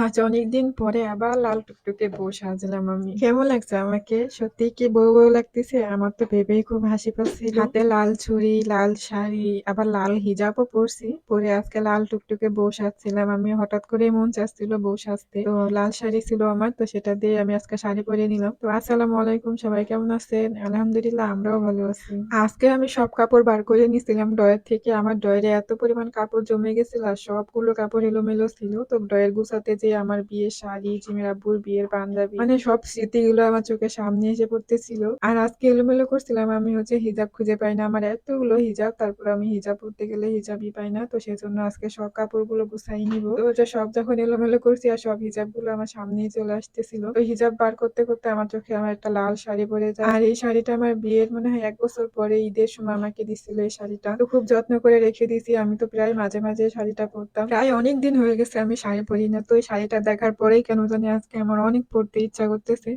আজ অনেকদিন পরে আবার লাল টুকটুকে বউ সাজলাম আমি। কেমন লাগছে আমাকে? সত্যিই কি বউ, বউ লাগতেছে? আমার তো ভেবেই খুব হাসি পাচ্ছিল। হাতে লাল ছুরি, লাল শাড়ি, আবার লাল হিজাবও পরছি। পরে আজকে লাল টুকটুকে বউ সাজছিলাম আমি। হঠাৎ করেই মন চাচ্ছিল বউ সাজতে। তো লাল শাড়ি ছিল আমার, তো সেটা দিয়ে আমি আজকে শাড়ি পরে নিলাম। তো আসসালামু আলাইকুম, সবাই কেমন আছেন? আলহামদুলিল্লাহ, আমরাও ভালো আছি। আজকে আমি সব কাপড় বার করে নিছিলাম ড্রয়ার থেকে। আমার ড্রয়ারে এত পরিমাণ কাপড় জমে গেছিল আর সবগুলো কাপড় এলোমেলো ছিল। তো ড্রয়ার গুছাতে যে আমার বিয়ের শাড়ি, জিমির আব্বুর বিয়ের পাঞ্জাবি, মানে সব স্মৃতিগুলো আমার চোখের সামনে এসে পড়তেছিল। আর আজকে এলোমেলো করছিলাম আমি, হচ্ছে হিজাব খুঁজে পাই না। আমার এতগুলো হিজাব, তারপর আমি হিজাব পরতে গেলে হিজাবই পাই না। তো সেজন্য আজকে সব কাপড়গুলো গুছাই নিব। তো হচ্ছে সব যখন এলোমেলো করছি আর সব হিজাব গুলো আমার সামনেই চলে আসতেছিল, তো হিজাব বার করতে করতে আমার চোখে আমার একটা লাল শাড়ি পরে যায়। আর এই শাড়িটা আমার বিয়ের মনে হয় 1 বছর পরে ঈদের সময় আমাকে দিছিল এই শাড়িটা। তো খুব যত্ন করে রেখে দিয়েছি। আমি তো প্রায় মাঝে মাঝে এই শাড়িটা পরতাম। প্রায় অনেক দিন হয়ে গেছে আমি শাড়ি পরি না। তো এই শাড়িটা দেখার পরেই কেন জানি আজকে আমার অনেক পরতে ইচ্ছা করতেছে।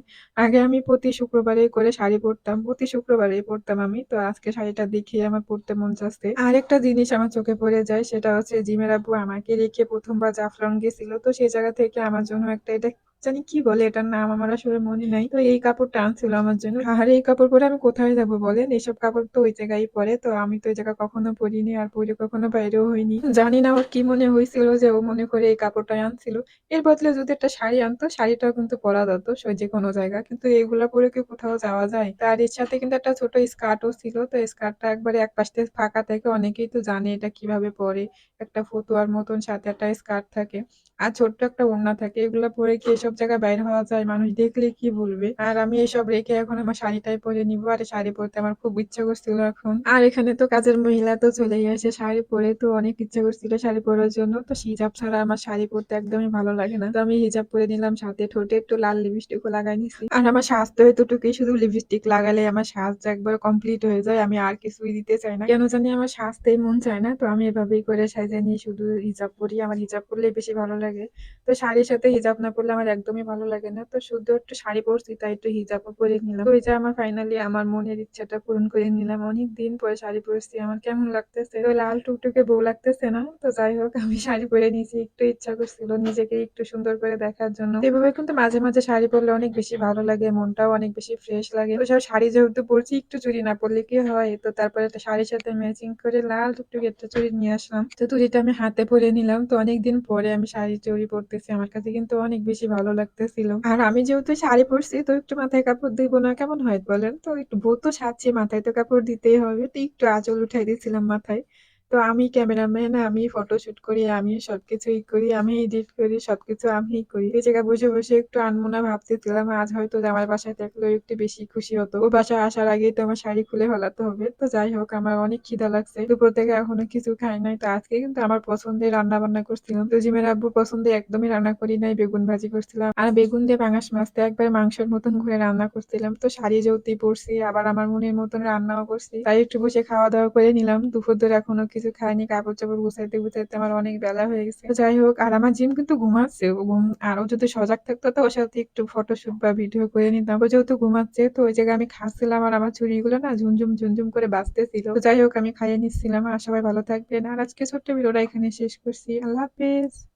আগে আমি প্রতি শুক্রবারে করে শাড়ি পরতাম, প্রতি শুক্রবারেই পরতাম আমি। তো আজকে শাড়িটা দেখে আমার পরতে মন চাচ্ছে। আর একটা জিনিস আমার চোখে পড়ে যায়, সেটা হচ্ছে জিমের আব্বু আমাকে রেখে প্রথমবার জাফলং গেছিল। তো সেই জায়গা থেকে আমার জন্য একটা, এটা জানি কি বলে এটার নাম, আমার আসলে মনে নাই। তো এই কাপড়টা আনছিল আমার জন্য। আর এই কাপড় পরে আমি কোথায় যাব বলেন? এইসব কাপড় তো ওই জায়গায় পরে। তো আমি তো ওই জায়গা কখনো পরিনি আর পরে কখনো বাইরেও হইনি। জানি না ওর কি মনে হয়েছিল যে ও মনে করে এই কাপড়টাই আনছিল। এর বদলে যদি একটা শাড়ি আনতো, শাড়িটাও কিন্তু পরা যেত যে কোনো জায়গা। কিন্তু এগুলা পরে কি কোথাও যাওয়া যায়? তার এর সাথে কিন্তু একটা ছোট স্কার্টও ছিল। তো স্কার্টটা একবারে এক পাশ থেকে ফাঁকা থাকে। অনেকেই তো জানে এটা কিভাবে পরে। একটা ফতুয়ার মতন সাথে একটা স্কার্ট থাকে আর ছোট্ট একটা ওড়না থাকে। এগুলা পরে কি এসব জায়গায় বাইর হওয়া যায়? মানুষ দেখলে কি বলবে? আর আমি এসব রেখে এখন আমার শাড়িটাই পরে নিবো। আর শাড়ি পরতে আমার খুব ইচ্ছা করছিল এখন। আর এখানে তো কাজের মহিলা তো চলেই আসে শাড়ি পরে। তো অনেক ইচ্ছা করছিল শাড়ি পরার জন্য। তো হিজাব ছাড়া আমার শাড়ি পরতে একদমই ভালো লাগে না। তো আমি হিজাব পরে নিলাম, সাথে ঠোঁটে একটু লাল লিপস্টিকও লাগাই নিছি। আর আমার সাজ তো এতটুকুই, শুধু লিপস্টিক লাগালে আমার সাজটা একবার কমপ্লিট হয়ে যায়। আমি আর কিছুই দিতে চাই না। কেন জানি আমার সাজতেই মন চায় না। তো আমি এভাবেই করে সাইজে নিয়ে শুধু হিজাব পরি। আমার হিজাব পরলেই বেশি ভালো লাগে। তো শাড়ির সাথে হিজাব না পরলে আমার একদমই ভালো লাগে না। তো শুধু একটু শাড়ি পরছি, তাই একটু হিজাবও পরে নিলাম। তো এই যে আমার ফাইনালি আমার মনের ইচ্ছাটা পূরণ করে নিলাম। অনেক দিন পরে শাড়ি পরছি, আমার কেমন লাগতেছে? তো লাল টুকটুকে বউ লাগতেছে না? তো যাই হোক, আমি শাড়ি পরে নিয়েছি। একটু ইচ্ছা করছিল নিজেকে একটু সুন্দর করে দেখার জন্য। তো এভাবে কিন্তু মাঝে মাঝে শাড়ি পরলে অনেক বেশি ভালো লাগে, মনটাও অনেক বেশি ফ্রেশ লাগে। তো সব শাড়ি যেহেতু পরছি, একটু চুড়ি না পরলে কি হয়? তো তারপরে একটা শাড়ির সাথে ম্যাচিং করে লাল টুকটুকে একটা চুড়ি নিয়ে আসলাম। তো চুড়িটা আমি হাতে পরে নিলাম। তো অনেকদিন পরে আমি শাড়ি চুড়ি পরতেছি, আমার কাছে কিন্তু অনেক বেশি ভালো লাগতেছিল। আর আমি যেহেতু শাড়ি পরছি, তো একটু মাথায় কাপড় দিব না কেমন হয় বলেন? তো একটু বউ তো সাজছি, মাথায় তো কাপড় দিতেই হবে। তো একটু আঁচল উঠাই দিয়েছিলাম মাথায়। তো আমি ক্যামেরাম্যান, আমি ফটোশুট করি, আমি সবকিছুই করি, আমি এডিট করি, সবকিছু আমিই করি। এই জায়গায় বসে বসে একটু আনমনা ভাবতেছিলাম, আজ হয়তো জামাই বাসায় থাকলেও একটু বেশি খুশি হতো। ও বাসায় আসার আগেই তো আমার শাড়ি খুলে ফেলাতে হবে। তো যাই হোক, আমার অনেক খিদা লাগছে, দুপুর থেকে এখনো কিছু খাই নাই। তো আজকে কিন্তু আমার পছন্দের রান্না বান্না করছিলাম। তো জিমের আব্বুর পছন্দে একদমই রান্না করি নাই, বেগুন ভাজি করছিলাম আর বেগুন দিয়ে পাঙাশ মাছ দিয়ে একবার মাংসের মতন করে রান্না করছিলাম। তো শাড়ি যেহেতু পরছি, আবার আমার মনের মতন রান্নাও করছি, তাই একটু বসে খাওয়া দাওয়া করে নিলাম। দুপুর ধরে এখনো কিছু খাইনি, কাপড় চাপড় গুছাইতে গুছাইতে আমার অনেক বেলা হয়ে গেছে। তো যাই হোক, আর আমার জিম কিন্তু ঘুমাচ্ছে। ও আরো যদি সজাগ থাকতো তো ওর সাথে একটু ফটোশুট বা ভিডিও করে নিতাম। ও যেহেতু ঘুমাচ্ছে, তো ওই জায়গায় আমি খাচ্ছিলাম আর আমার চুড়িগুলো না ঝুমঝুম ঝুমঝুম করে বাজতেছিল। তো যাই হোক, আমি খাইয়ে নিচ্ছিলাম। আর সবাই ভালো থাকবেন। আর আজকে ছোট্ট ভিডিওটা এখানে শেষ করছি। আল্লাহ হাফেজ।